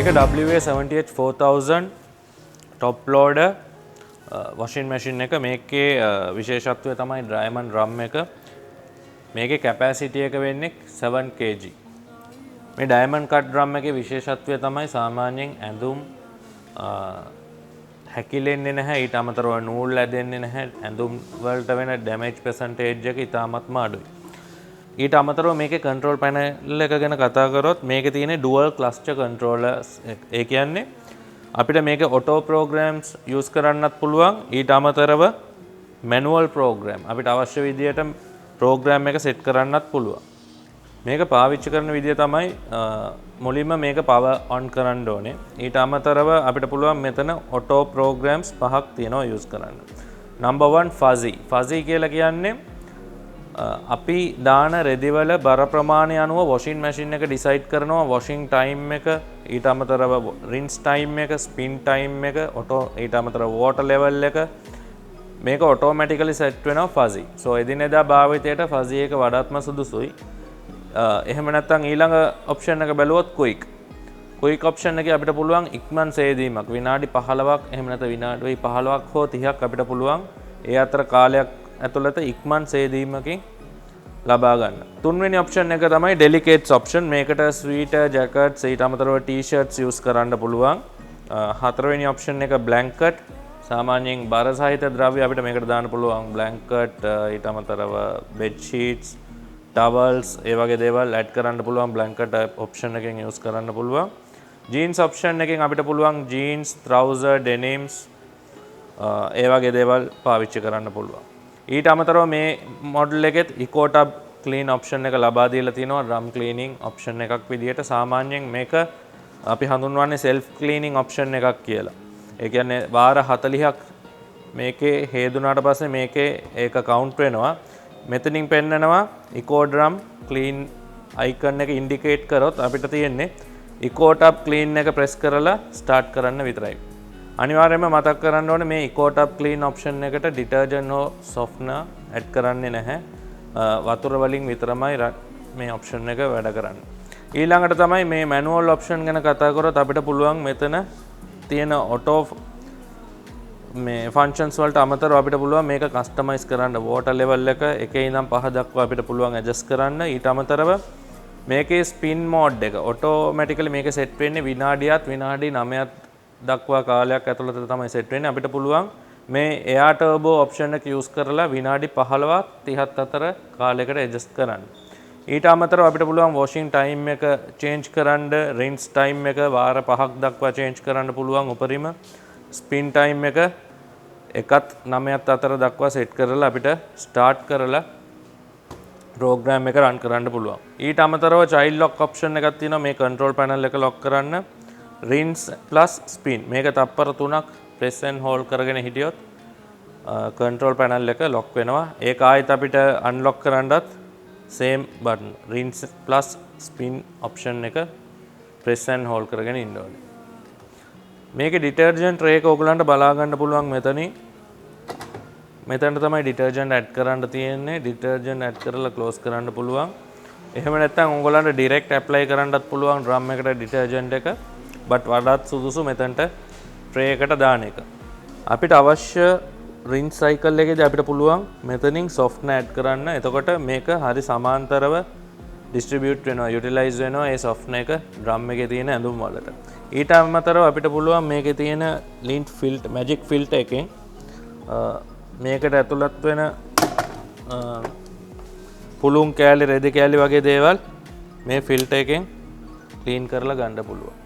මේක WA70H4000 top loader washing machine එක. මේකේ විශේෂත්වය තමයි diamond drum එක. මේකේ capacity එක වෙන්නේ 7 kg. මේ diamond cut drum එකේ විශේෂත්වය තමයි සාමාන්‍යයෙන් ඇඳුම් හැකිලෙන්නේ නැහැ, ඊට අමතරව නූල් ඇදෙන්නේ නැහැ, ඇඳුම් වලට වෙන damage percentage එක ඉතාමත්ම අඩුයි. ඊට අමතරව මේකේ control panel එක ගැන කතා කරොත් මේකේ තියෙන dual cluster controllers. ඒ කියන්නේ අපිට මේකේ auto programs use කරන්නත් පුළුවන්, ඊට අමතරව manual program අපිට අවශ්‍ය විදියට program එක set කරන්නත් පුළුවන්. මේක පාවිච්චි කරන විදිය තමයි මුලින්ම මේක power on කරන්න ඕනේ. ඊට අමතරව අපිට පුළුවන් මෙතන auto programs පහක් තියෙනවා use කරන්න. number 1 fuzzy. fuzzy කියලා කියන්නේ අපි දාන රෙදිවල බර ප්‍රමාණය අනුව washing machine එක decide කරනවා washing time එක, ඊට අමතරව rinse time එක, spin time එක, auto ඊට අමතරව water level එක මේක automatically set වෙනවා fuzzy. so එදිනෙදා භාවිතයට fuzzy එක වඩාත්ම සුදුසුයි. එහෙම නැත්නම් ඊළඟ option එක බැලුවොත් quick. quick option එකේ අපිට පුළුවන් ඉක්මන් සේදීමක් විනාඩි 15ක් එහෙම නැත්නම් විනාඩි 15ක් හෝ 30ක් අපිට පුළුවන් ඒ අතර කාලයක් ඇතුළත ඉක්මන් සේදීමකින් ලබා ගන්න. තුන්වෙනි option එක තමයි delicates option. මේකට sweater jackets ඊට අමතරව t-shirts use කරන්න පුළුවන්. හතරවෙනි option එක blanket. සාමාන්‍යයෙන් බර සහිත ද්‍රව්‍ය අපිට මේකට දාන්න පුළුවන් blanket ඊට අමතරව bed sheets towels ඒ වගේ දේවල් add කරන්න පුළුවන් blanket option එකෙන් use කරන්න පුළුවන්. jeans option එකෙන් අපිට පුළුවන් jeans trouser denims ඒ වගේ දේවල් පාවිච්චි කරන්න පුළුවන්. ඊට අමතරව මේ මොඩල් එකෙත් eco tub clean option එක ලබා දීලා තිනවා drum cleaning option එකක් විදියට. සාමාන්‍යයෙන් මේක අපි හඳුන්වන්නේ self cleaning option එකක් කියලා. ඒ කියන්නේ වාර 40ක් මේකේ හේදුනාට පස්සේ මේකේ ඒක count වෙනවා. මෙතනින් පෙන්නනවා eco drum clean icon එක indicate කරොත් අපිට තියෙන්නේ eco tub clean එක press කරලා start කරන්න විතරයි. අනිවාර්යයෙන්ම මතක් කරන්න ඕනේ මේ eco tub clean option එකට detergent හෝ softener add කරන්නේ නැහැ. වතුර වලින් විතරමයි මේ option එක වැඩ කරන්නේ. ඊළඟට තමයි මේ manual option ගැන කතා කරොත් අපිට පුළුවන් මෙතන තියෙන auto මේ functions වලට අමතරව අපිට පුළුවන් මේක customize කරන්න. water level එක 1 ඉඳන් 5 දක්වා අපිට පුළුවන් adjust කරන්න. ඊට අමතරව මේකේ spin mode එක automatically මේක set වෙන්නේ විනාඩියත් විනාඩි 9ක් දක්වා කාලයක් ඇතුළත තමයි set වෙන්නේ. අපිට පුළුවන් මේ air turbo option එක use කරලා විනාඩි 15ක් 30ක් අතර කාලයකට adjust කරන්න. ඊට අමතරව අපිට පුළුවන් washing time එක change කරන්න, rinse time එක වාර 5ක් දක්වා change කරන්න පුළුවන් උපරිම. spin time එක 1-9ක් අතර දක්වා set කරලා අපිට start කරලා program එක run කරන්න පුළුවන්. ඊට අමතරව child lock option එකක් තියෙනවා මේ control panel එක lock කරන්න. rinse plus spin මේක තප්පර 3ක් press and hold කරගෙන හිටියොත් control panel එක lock වෙනවා. ඒක ආයෙත් අපිට unlock කරන්නත් same button rinse plus spin option එක press and hold කරගෙන ඉන්න ඕනේ. මේකේ detergent tray එක ඔයගලන්ට බලා ගන්න පුළුවන් මෙතනින්. මෙතනට තමයි detergent add කරන්න තියෙන්නේ. detergent add කරලා close කරන්න පුළුවන්. එහෙම නැත්නම් ඔයගලන්ට direct apply කරන්නත් පුළුවන් drum එකට detergent එක. but වඩාත් සුදුසු මෙතනට tray එකට දාන එක. අපිට අවශ්‍ය rinse cycle එකේදී අපිට පුළුවන් මෙතනින් softener add කරන්න. එතකොට මේක හරි සමාන්තරව distribute වෙනවා, utilize වෙනවා ඒ softener එක drum එකේ තියෙන ඇඳුම් වලට. ඊට අමතරව අපිට පුළුවන් මේකේ තියෙන lint filter magic filter එකෙන් මේකට ඇතුළත් වෙන පුළුන් කෑලි රෙදි කෑලි වගේ දේවල් මේ filter එකෙන් clean කරලා ගන්න පුළුවන්.